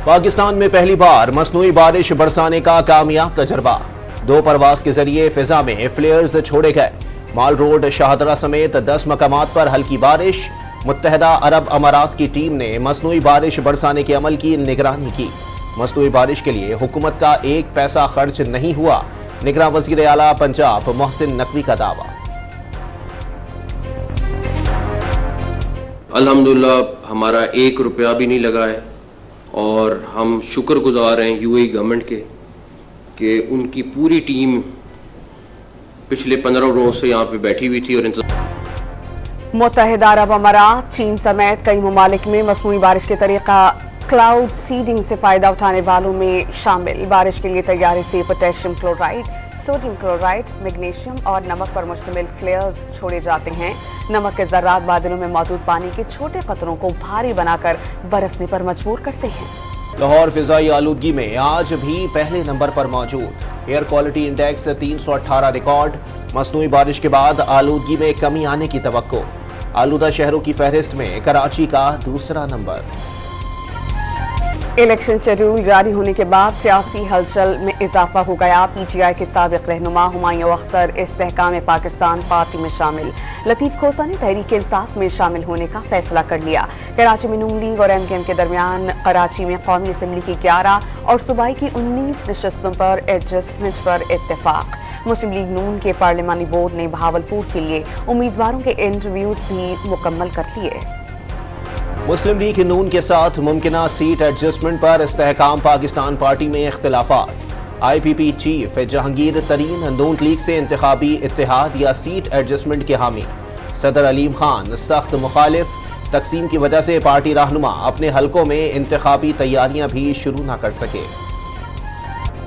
پاکستان میں پہلی بار مصنوعی بارش برسانے کا کامیاب تجربہ، 2 پرواز کے ذریعے فضا میں فلیئرز چھوڑے گئے۔ مال روڈ، شاہدرہ سمیت 10 مقامات پر ہلکی بارش۔ متحدہ عرب امارات کی ٹیم نے مصنوعی بارش برسانے کے عمل کی نگرانی کی۔ مصنوعی بارش کے لیے حکومت کا 1 پیسہ خرچ نہیں ہوا، نگراں وزیر اعلیٰ پنجاب محسن نقوی کا دعویٰ۔ الحمدللہ ہمارا 1 روپیہ بھی نہیں لگا ہے، اور ہم شکر گزار ہیں یو اے گورنمنٹ کے کہ ان کی پوری ٹیم پچھلے 15 روز سے یہاں پہ بیٹھی ہوئی تھی اور متحدہ عرب امارات، چین سمیت کئی ممالک میں مصنوعی بارش کے طریقہ کلاؤڈ سیڈنگ سے فائدہ اٹھانے والوں میں شامل۔ بارش کے لیے تیاری سے potassium chloride, sodium chloride, magnesium اور نمک پر مشتمل فلیئرز چھوڑے جاتے ہیں۔ نمک کے ذرات بادلوں میں موجود پانی کے چھوٹے قطروں کو بھاری بنا کر برسنے پر مجبور کرتے ہیں۔ لاہور فضائی آلودگی میں آج بھی پہلے نمبر پر موجود، ایئر کوالٹی انڈیکس 318 ریکارڈ۔ مصنوعی بارش کے بعد آلودگی میں کمی آنے کی توقع۔ آلودہ شہروں کی فہرست میں کراچی کا دوسرا نمبر۔ الیکشن شیڈول جاری ہونے کے بعد سیاسی ہلچل میں اضافہ ہو گیا۔ پی ٹی آئی کے سابق رہنما ہمایوں اختر استحکام پاکستان پارٹی میں شامل۔ لطیف کھوسہ نے تحریک انصاف میں شامل ہونے کا فیصلہ کر لیا۔ کراچی میں نون لیگ اور ایم کیو ایم کے درمیان کراچی میں قومی اسمبلی کی 11 اور صوبائی کی 19 نشستوں پر ایڈجسٹمنٹ پر اتفاق۔ مسلم لیگ نون کے پارلیمانی بورڈ نے بہاولپور کے لیے امیدواروں کے انٹرویوز بھی مکمل کر لیے۔ مسلم لیگ نون کے ساتھ ممکنہ سیٹ ایڈجسٹمنٹ پر استحکام پاکستان پارٹی میں اختلافات۔ آئی پی پی چیف جہانگیر ترین نون لیگ سے انتخابی اتحاد یا سیٹ ایڈجسٹمنٹ کے حامی۔ صدر علیم خان سخت مخالف۔ تقسیم کی وجہ سے پارٹی رہنما اپنے حلقوں میں انتخابی تیاریاں بھی شروع نہ کر سکے۔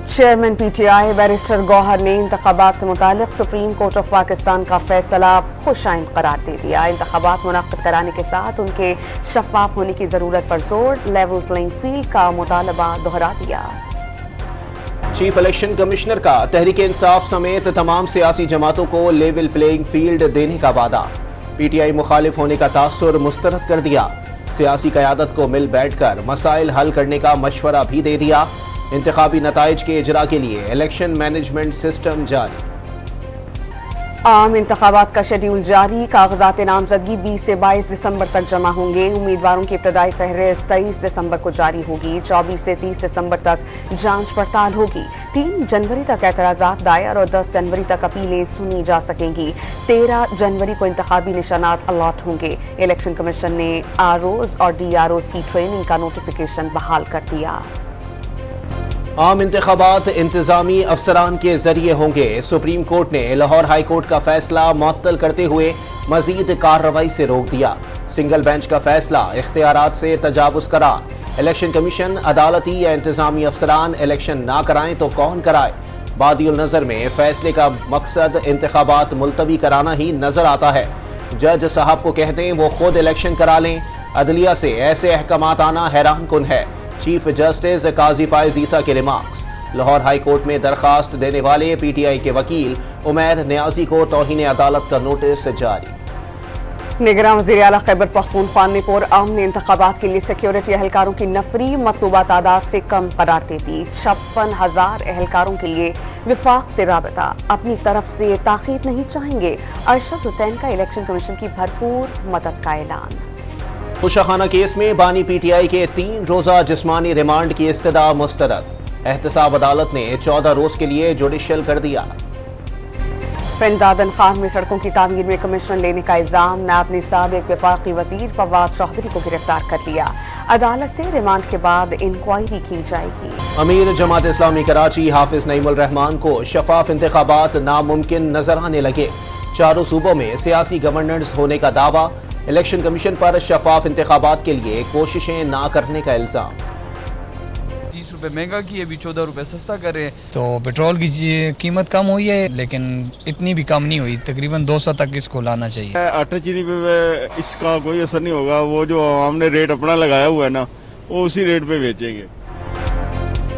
Chairman P T I barrister Gohar نے انتخابات سے متعلق سپریم کورٹ آف پاکستان کا فیصلہ خوش آئند قرار دے دیا۔ انتخابات منعقد کرانے کے ساتھ ان کے شفاف ہونے کی ضرورت پر زور، لیول پلینگ فیلڈ کا مطالبہ دہرا دیا۔ چیف الیکشن کمشنر کا تحریک انصاف سمیت تمام سیاسی جماعتوں کو لیول پلینگ فیلڈ دینے کا وعدہ۔ پی ٹی آئی مخالف ہونے کا تاثر مسترد کر دیا۔ سیاسی قیادت کو مل بیٹھ کر مسائل حل کرنے کا مشورہ بھی دے دیا۔ انتخابی نتائج کے اجرا کے لیے الیکشن مینجمنٹ سسٹم جاری۔ عام انتخابات کا شیڈول جاری۔ کاغذات نامزدگی 20 سے 22 دسمبر تک جمع ہوں گے۔ امیدواروں کی ابتدائی فہرست 23 دسمبر کو جاری ہوگی۔ 24 سے 30 دسمبر تک جانچ پڑتال ہوگی۔ 3 جنوری تک اعتراضات دائر اور 10 جنوری تک اپیلیں سنی جا سکیں گی۔ 13 جنوری کو انتخابی نشانات الاٹ ہوں گے۔ الیکشن کمیشن نے آر اوز اور ڈی آر اوز کی ٹریننگ کا نوٹیفیکیشن بحال کر دیا۔ عام انتخابات انتظامی افسران کے ذریعے ہوں گے۔ سپریم کورٹ نے لاہور ہائی کورٹ کا فیصلہ معطل کرتے ہوئے مزید کارروائی سے روک دیا۔ سنگل بینچ کا فیصلہ اختیارات سے تجاوز قرار۔ الیکشن کمیشن عدالتی یا انتظامی افسران الیکشن نہ کرائیں تو کون کرائے؟ بادی النظر میں فیصلے کا مقصد انتخابات ملتوی کرانا ہی نظر آتا ہے۔ جج صاحب کو کہہ دیں وہ خود الیکشن کرا لیں۔ عدلیہ سے ایسے احکامات آنا حیران کن ہے۔ چیف جسٹس قاضی فائز عیسیٰ کے ریمارکس۔ لاہور ہائی کورٹ میں درخواست دینے والے پی ٹی آئی کے وکیل عمیر نیازی کو توہین عدالت کا نوٹس جاری۔ نگراں وزیر اعلیٰ خیبر پختونخوا نے پرامن انتخابات کے لیے سیکیورٹی اہلکاروں کی نفری مطلوبہ تعداد سے کم قرار دے دی۔ 56,000 اہلکاروں کے لیے وفاق سے رابطہ، اپنی طرف سے تاخیر نہیں چاہیں گے۔ ارشد حسین کا الیکشن کمیشن کی بھرپور مدد کا اعلان۔ خوشاخانہ کیس میں بانی پی ٹی آئی کے 3 روزہ جسمانی ریمانڈ کی استدعا مسترد۔ احتساب عدالت نے 14 روز کے لیے جوڈیشل کر دیا۔ پنڈ دادن خان میں سڑکوں کی تعمیر میں کمیشن لینے کا الزام، نائب نے سابق وفاقی وزیر فواد چودھری کو گرفتار کر لیا۔ عدالت سے ریمانڈ کے بعد انکوائری کی جائے گی۔ امیر جماعت اسلامی کراچی حافظ نعیم الرحمان کو شفاف انتخابات ناممکن نظر آنے لگے۔ چاروں صوبوں میں سیاسی گورننس ہونے کا دعویٰ، الیکشن کمیشن پر شفاف انتخابات کے لیے کوششیں نہ کرنے کا الزام۔ 30 روپے مہنگا کی، ابھی 14 روپے سستا کر رہے ہیں۔ تو پیٹرول کی قیمت کم ہوئی ہے لیکن اتنی بھی کم نہیں ہوئی، تقریباً 200 تک اس کو لانا چاہیے۔ آٹا چینی پہ اس کا کوئی اثر نہیں ہوگا، وہ جو عوام نے ریٹ اپنا لگایا ہوا ہے نا وہ اسی ریٹ پہ بیچیں گے۔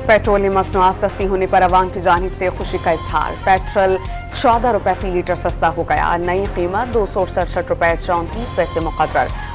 پیٹرولیم مصنوعات سستی ہونے پر عوام کی جانب سے خوشی کا اظہار۔ پیٹرول 14 روپے فی لیٹر سستا ہو گیا، نئی قیمت 267 روپے 34 پیسے مقرر۔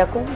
1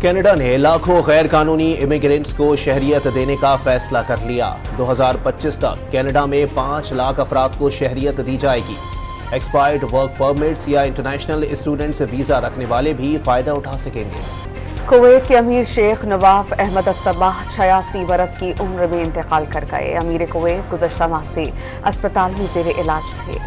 کینیڈا نے لاکھوں غیر قانونی امیگرینٹس کو شہریت دینے کا فیصلہ کر لیا۔ 2025 تک کینیڈا میں 5 لاکھ افراد کو شہریت دی جائے گی۔ ایکسپائرڈ ورک پرمٹس یا انٹرنیشنل اسٹوڈنٹس ویزا رکھنے والے بھی فائدہ اٹھا سکیں گے۔ کویت کے امیر شیخ نواف احمد الصباح 86 برس کی عمر میں انتقال کر گئے۔ امیر کویت گزشتہ ماہ سے اسپتال میں زیر علاج تھے۔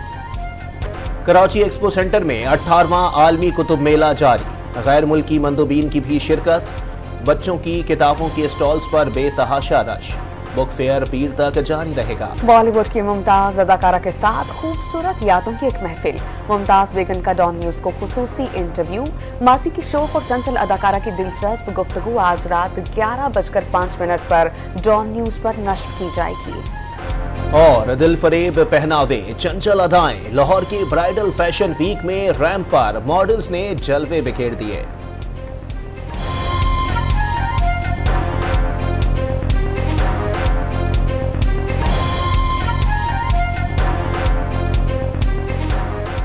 کراچی ایکسپو سینٹر میں 18واں عالمی کتب میلہ جاری، غیر ملکی مندوبین کی بھی شرکت۔ بچوں کی کتابوں کے اسٹالز پر بے تحاشا رش۔ بک فیئر پیر تک جاری رہے گا۔ بالی ووڈ کی ممتاز اداکارہ کے ساتھ خوبصورت یادوں کی ایک محفل۔ ممتاز بیگم کا ڈان نیوز کو خصوصی انٹرویو۔ ماضی کی شوق اور چنچل اداکارہ کی دلچسپ گفتگو آج رات 11:05 پر ڈان نیوز پر نشر کی جائے گی۔ اور دل فریب پہناوے، چنچل ادائیں، لاہور کی برائیڈل فیشن ویک میں ریمپ پر ماڈلز نے جلوے بکھیر دیے۔